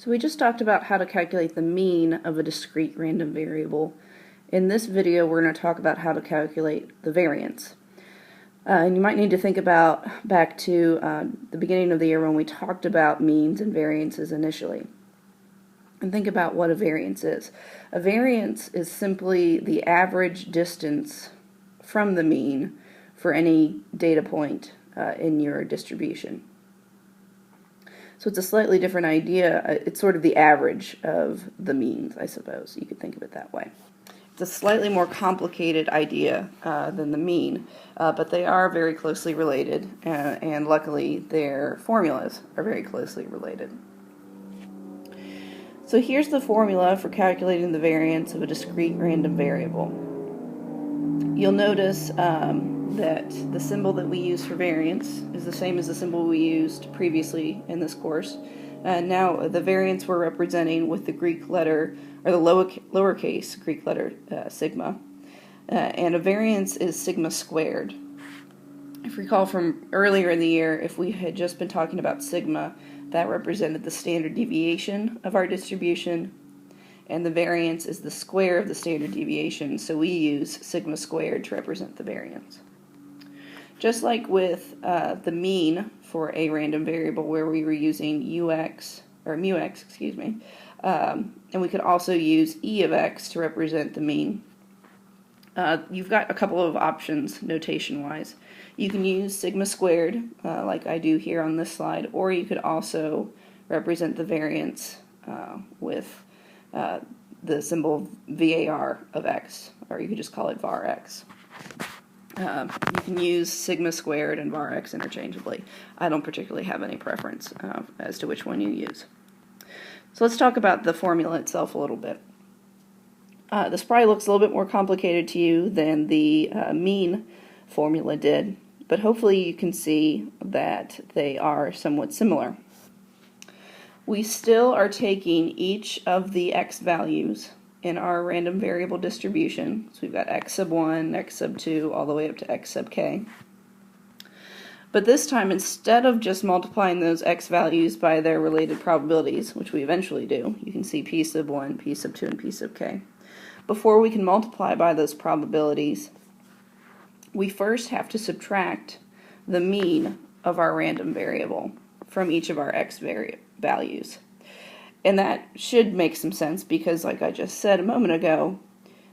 So we just talked about how to calculate the mean of a discrete random variable. In this video, we're going to talk about how to calculate the variance. And you might need to think about back to the beginning of the year when we talked about means and variances initially. And think about what a variance is. A variance is simply the average distance from the mean for any data point in your distribution. So it's a slightly different idea. It's sort of the average of the means, I suppose. You could think of it that way. It's a slightly more complicated idea than the mean, but they are very closely related, and luckily their formulas are very closely related. So here's the formula for calculating the variance of a discrete random variable. You'll notice that the symbol that we use for variance is the same as the symbol we used previously in this course. Now the variance we're representing with the Greek letter, or the lowercase Greek letter sigma, and a variance is sigma squared. If you recall from earlier in the year, if we had just been talking about sigma, that represented the standard deviation of our distribution, and the variance is the square of the standard deviation, so we use sigma squared to represent the variance. Just like with the mean for a random variable where we were using ux, or mu-x, and we could also use e of x to represent the mean. You've got a couple of options notation-wise. You can use sigma squared, like I do here on this slide, or you could also represent the variance with the symbol var of x, or you could just call it var x. You can use sigma squared and var x interchangeably. I don't particularly have any preference as to which one you use. So let's talk about the formula itself a little bit. This probably looks a little bit more complicated to you than the mean formula did, but hopefully you can see that they are somewhat similar. We still are taking each of the x values in our random variable distribution. So we've got x sub 1, x sub 2, all the way up to x sub k. But this time, instead of just multiplying those x values by their related probabilities, which we eventually do, you can see p sub 1, p sub 2, and p sub k. Before we can multiply by those probabilities, we first have to subtract the mean of our random variable from each of our x values. And that should make some sense because, like I just said a moment ago,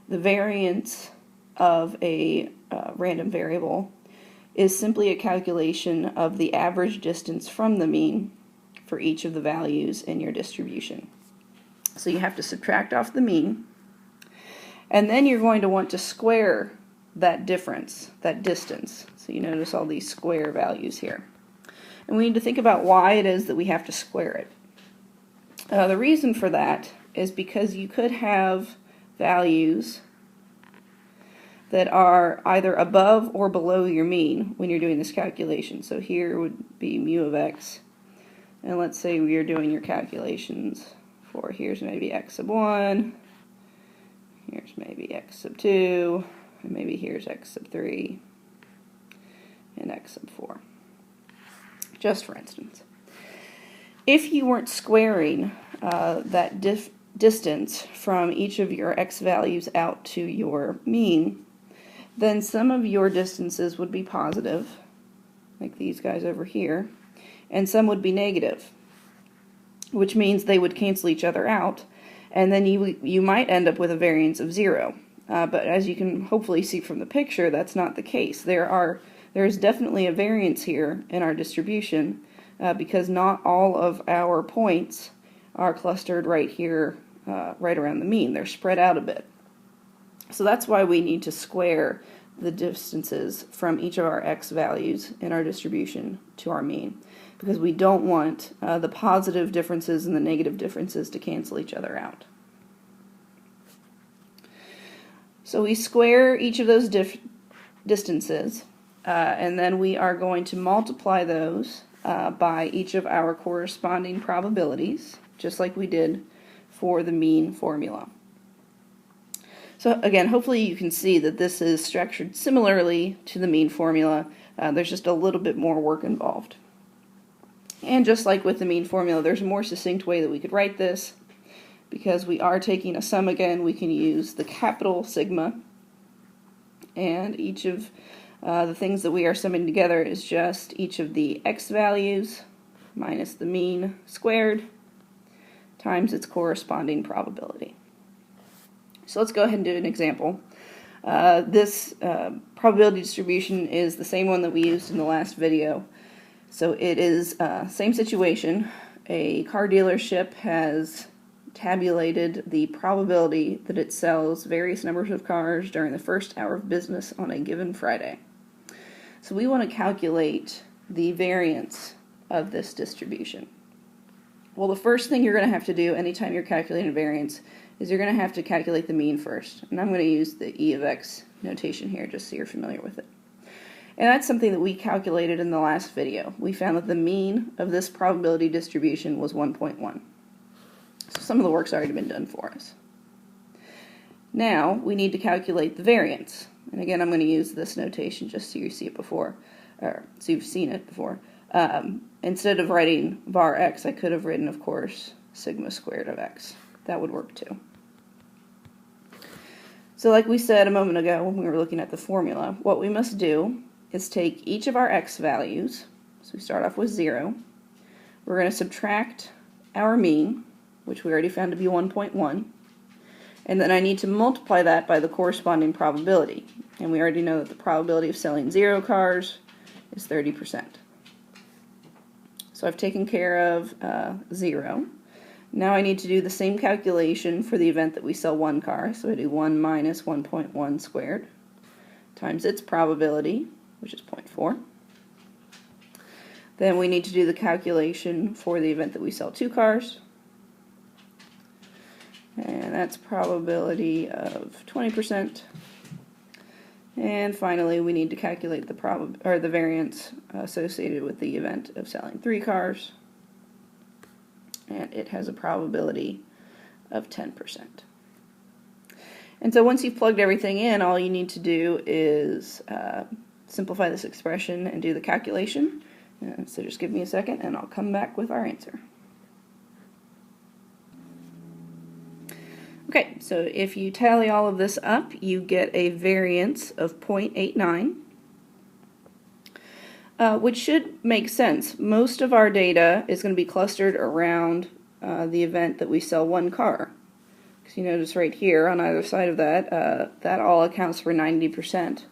the variance of a random variable is simply a calculation of the average distance from the mean for each of the values in your distribution. So you have to subtract off the mean, and then you're going to want to square that difference, that distance. So you notice all these square values here. And we need to think about why it is that we have to square it. The reason for that is because you could have values that are either above or below your mean when you're doing this calculation. So here would be mu of x, and let's say we are doing your calculations for here's maybe x sub 1, here's maybe x sub 2, and maybe here's x sub 3, and x sub 4, just for instance. If you weren't squaring that distance from each of your x values out to your mean, then some of your distances would be positive, like these guys over here, and some would be negative, which means they would cancel each other out, and then you might end up with a variance of 0. But as you can hopefully see from the picture, that's not the case. There is definitely a variance here in our distribution, because not all of our points are clustered right here, right around the mean. They're spread out a bit. So that's why we need to square the distances from each of our x values in our distribution to our mean, because we don't want the positive differences and the negative differences to cancel each other out. So we square each of those distances, and then we are going to multiply those by each of our corresponding probabilities, just like we did for the mean formula. So again, hopefully you can see that this is structured similarly to the mean formula. There's just a little bit more work involved. And just like with the mean formula, there's a more succinct way that we could write this. Because we are taking a sum again, we can use the capital sigma, and each of the things that we are summing together is just each of the x values minus the mean squared times its corresponding probability. So let's go ahead and do an example. This probability distribution is the same one that we used in the last video. So it is same situation. A car dealership has tabulated the probability that it sells various numbers of cars during the first hour of business on a given Friday. So we want to calculate the variance of this distribution. Well, the first thing you're going to have to do anytime you're calculating variance is you're going to have to calculate the mean first. And I'm going to use the E of x notation here just so you're familiar with it. And that's something that we calculated in the last video. We found that the mean of this probability distribution was 1.1. So some of the work's already been done for us. Now we need to calculate the variance. And again, I'm going to use this notation just so you see it before, or so you've seen it before. Instead of writing var x, I could have written, of course, sigma squared of x. That would work too. So like we said a moment ago when we were looking at the formula, what we must do is take each of our x values. So we start off with 0. We're going to subtract our mean, which we already found to be 1.1, and then I need to multiply that by the corresponding probability. And we already know that the probability of selling 0 cars is 30%. So I've taken care of 0. Now I need to do the same calculation for the event that we sell 1 car. So I do 1 minus 1.1 squared times its probability, which is 0.4. Then we need to do the calculation for the event that we sell 2 cars. And that's probability of 20%. And finally, we need to calculate the variance associated with the event of selling 3 cars. And it has a probability of 10%. And so once you've plugged everything in, all you need to do is simplify this expression and do the calculation. So just give me a second and I'll come back with our answer. Okay, so if you tally all of this up, you get a variance of 0.89, which should make sense. Most of our data is going to be clustered around the event that we sell 1 car. Because you notice right here on either side of that, that all accounts for 90%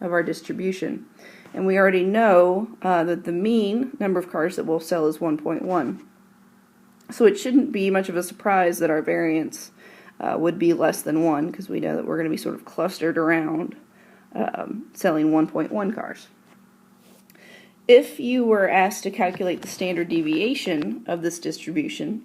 of our distribution. And we already know that the mean number of cars that we'll sell is 1.1. So it shouldn't be much of a surprise that our variance would be less than 1, because we know that we're going to be sort of clustered around selling 1.1 cars. If you were asked to calculate the standard deviation of this distribution,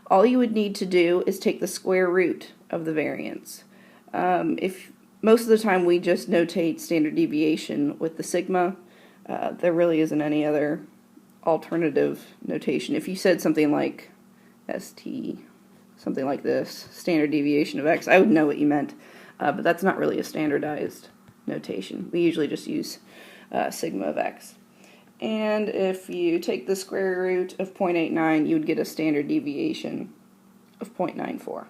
all you would need to do is take the square root of the variance. If most of the time we just notate standard deviation with the sigma, there really isn't any other alternative notation. If you said something like ST, something like this, standard deviation of x, I would know what you meant, but that's not really a standardized notation. We usually just use sigma of x. And if you take the square root of 0.89, you would get a standard deviation of 0.94,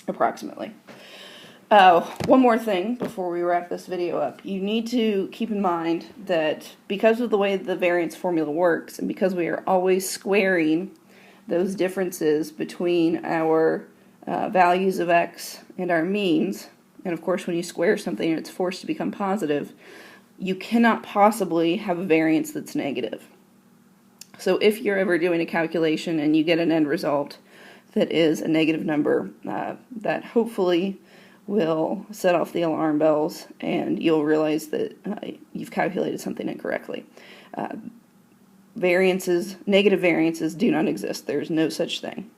approximately. One more thing before we wrap this video up. You need to keep in mind that because of the way the variance formula works, and because we are always squaring those differences between our values of x and our means, and of course when you square something and it's forced to become positive, you cannot possibly have a variance that's negative. So if you're ever doing a calculation and you get an end result that is a negative number, that hopefully will set off the alarm bells and you'll realize that you've calculated something incorrectly. Negative variances do not exist. There's no such thing.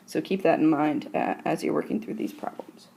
So keep that in mind as you're working through these problems.